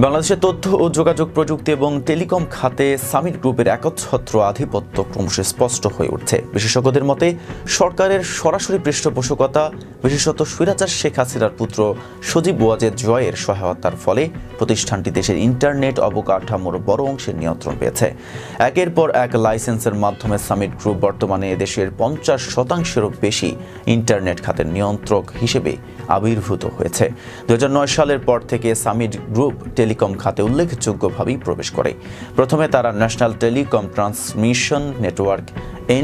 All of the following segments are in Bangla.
বাংলাদেশের তথ্য ও যোগাযোগ প্রযুক্তি এবং টেলিকম খাতে সামিট গ্রুপের একচ্ছত্র আধিপত্য ক্রমশ স্পষ্ট হয়ে উঠছে। বিশেষজ্ঞদের মতে সরকারের সরাসরি পৃষ্ঠপোষকতা, বিশেষত স্বৈরাচার শেখ হাসিনার পুত্র সজীব ওয়াজেদ জয়ের সহায়তার ফলে প্রতিষ্ঠানটি দেশের ইন্টারনেট অবকাঠামোর বড় অংশের নিয়ন্ত্রণ পেয়েছে। একের পর এক লাইসেন্সের মাধ্যমে সামিট গ্রুপ বর্তমানে দেশের 50%-এরও বেশি ইন্টারনেট খাতের নিয়ন্ত্রক হিসেবে আবির্ভূত হয়েছে। 2009 সালের পর থেকে সামিট গ্রুপ টেলিকম খাতে উল্লেখযোগ্যভাবেই প্রবেশ করে। প্রথমে তারা national telecom transmission network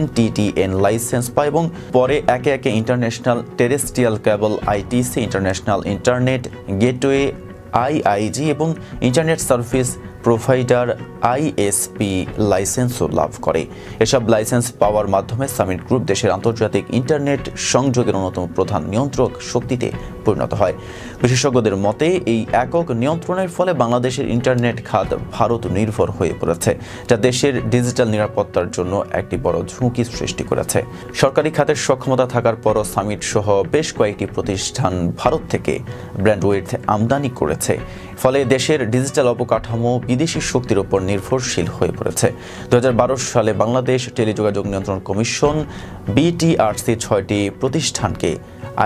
NTTN licence পায় এবং পরে একে একে ইন্টারন্যাশনাল টেরেস্ট্রিয়াল কেবল ITC, international internet gateway IIG এবং ইন্টারনেট সার্ভিস প্রোভাইডার ISP লাইসেন্সও লাভ করে। এসব লাইসেন্স পাওয়ার মাধ্যমে সামিট গ্রুপ দেশের আন্তর্জাতিক ইন্টারনেট সংযোগের অন্যতম প্রধান নিয়ন্ত্রক শক্তিতে পরিণত হয়। বিশেষজ্ঞদের মতে এই একক নিয়ন্ত্রণের ফলে বাংলাদেশের ইন্টারনেট খাত ভারত নির্ভর হয়ে পড়েছে, যা দেশের ডিজিটাল নিরাপত্তার জন্য একটি বড় ঝুঁকি সৃষ্টি করেছে। সরকারি খাতের সক্ষমতা থাকার পরও সামিট সহ বেশ কয়েকটি প্রতিষ্ঠান ভারত থেকে ব্যান্ডউইডথ আমদানি করেছে, ফলে দেশের ডিজিটাল অবকাঠামো বিদেশি শক্তির উপর নির্ভরশীল হয়ে পড়েছে। 2012 সালে বাংলাদেশ টেলিযোগাযোগ নিয়ন্ত্রণ কমিশন BTRC 6টি প্রতিষ্ঠানকে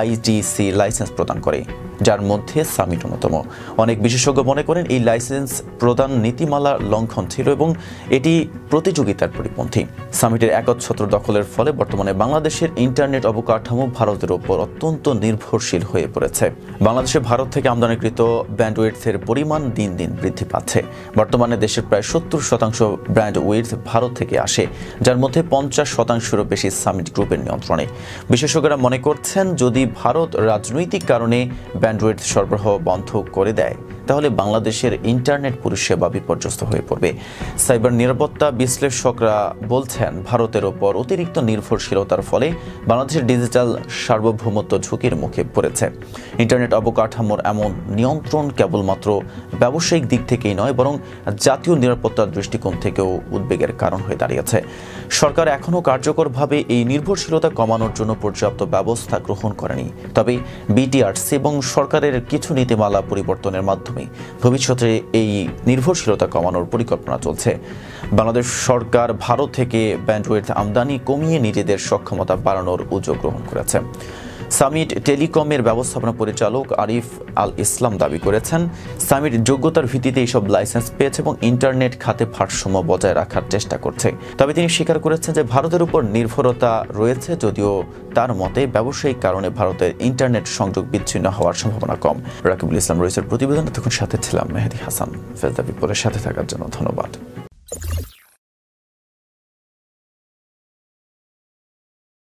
ITC লাইসেন্স প্রদান করে, যার মধ্যে সামিট অন্যতম। অনেক বিশেষজ্ঞ মনে করেন এই লাইসেন্স প্রদান নীতিমালা লঙ্ঘন ছিল এবং এটি প্রতিযোগিতার পরিপন্থী। সামিটের একচ্ছত্র দখলের ফলে বর্তমানে বাংলাদেশের ইন্টারনেট অবকাঠামো ভারতের উপর অত্যন্ত নির্ভরশীল হয়ে পড়েছে। বাংলাদেশে ভারত থেকে আমদানিকৃত ব্যান্ডউইডথের পরিমাণ দিন দিন বৃদ্ধি পাচ্ছে। বর্তমানে দেশের প্রায় 70% ব্যান্ডউইডথ ভারত থেকে আসে, যার মধ্যে 50%-এরও বেশি সামিট গ্রুপের নিয়ন্ত্রণে। বিশেষজ্ঞরা মনে করছেন যদি ভারত রাজনৈতিক কারণে ব্যান্ডউইডথ সরবরাহ বন্ধ করে দেয় তাহলে বাংলাদেশের ইন্টারনেট পরিষেবা বিপর্যস্ত হয়ে পড়বে। সাইবার নিরাপত্তা বিশ্লেষকরা বলছেন ভারতের ওপর অতিরিক্ত নির্ভরশীলতার ফলে বাংলাদেশের ডিজিটাল সার্বভৌমত্ব ঝুঁকির মুখে পড়েছে। ইন্টারনেট অবকাঠামোর এমন নিয়ন্ত্রণ কেবলমাত্র ব্যবসায়িক দিক থেকেই নয়, বরং জাতীয় নিরাপত্তার দৃষ্টিকোণ থেকেও উদ্বেগের কারণ হয়ে দাঁড়িয়েছে। সরকার এখনও কার্যকরভাবে এই নির্ভরশীলতা কমানোর জন্য পর্যাপ্ত ব্যবস্থা গ্রহণ করেনি। তবে BTRC এবং সরকারের কিছু নীতিমালা পরিবর্তনের মাধ্যমে ভবিষ্যতে এই নির্ভরশীলতা কমানোর পরিকল্পনা চলছে। বাংলাদেশ সরকার ভারত থেকে ব্যান্ডউইডথ আমদানি কমিয়ে নিজেদের সক্ষমতা বাড়ানোর উদ্যোগ গ্রহণ করেছে। সামিট টেলিকমের ব্যবস্থাপনা পরিচালক আরিফ আল ইসলাম দাবি করেছেন, সামিট যোগ্যতার ভিত্তিতে এইসব লাইসেন্স পেয়েছে এবং ইন্টারনেট খাতে ভারসাম্য বজায় রাখার চেষ্টা করছে। তবে তিনি স্বীকার করেছেন যে ভারতের উপর নির্ভরতা রয়েছে, যদিও তার মতে ব্যবসায়িক কারণে ভারতের ইন্টারনেট সংযোগ বিচ্ছিন্ন হওয়ার সম্ভাবনা কম। রাকিবুল ইসলাম রয়েছের প্রতিবেদন। তখন সাথে ছিলাম মেহেদি হাসান। ফেজদা বিপদের সাথে থাকার জন্য ধন্যবাদ।